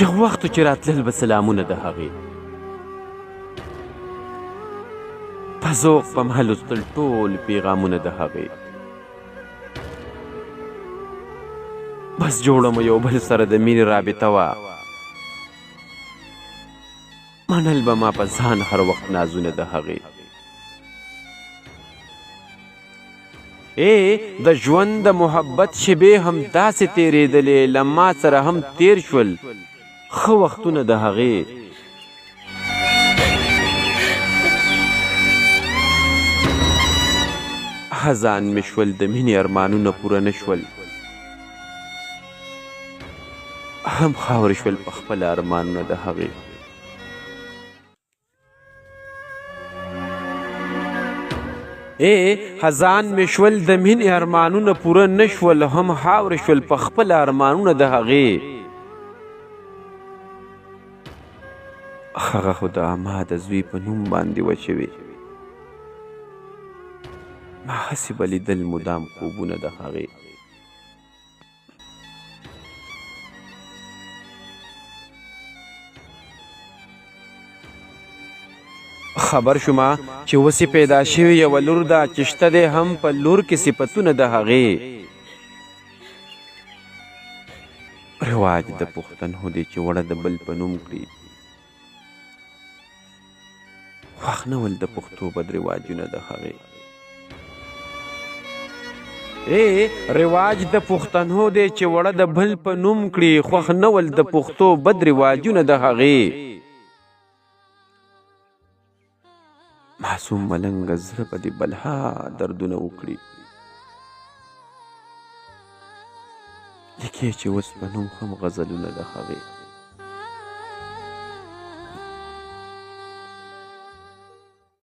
یو وخت چې راتلل به سلامونه د هغې، په ذوق به مه لوستل ټول پیغامونه د هغې. بس جوړه مو یو بل سره د مینې رابطه وه، منل به ما په ځان هر وخت نازونه د هغې. د ژوند د محبت شیبې هم داسې تېرېدلې، له ما سره هم تېر شول ښه وختونه د هغې. خزان مې شول د مینې ارمانونه پوره نه شول، هم خاورې شول په خپله ارمانونه د هغې. خزان مې شول د مینې ارمانونه پوره نه شول، هم خاورې شول په خپله ارمانونه د هغې. هغه خو د اما د زوی په نوم باندې وشوې، ما هسې به لیدل مدام خوبونه د هغې. خبر شومه چې اوس پیدا شوې یوه لور ده، چې شته دی هم په لور کې صفتونه د هغې. رواج د پښتنو دی چې وړه د بل په نوم کړي، خوښ نه ول د پښتو بد رواجونه د هغې. رواج د پښتنو دی چې وړه د بل په نوم کړي، خوښ نه ول د پښتو بد رواجونه د هغې. معصوم ملنګه زړه به دې بلها دردونه وکړي، لیکې چې اوس په نوم هم غزلونه د هغې.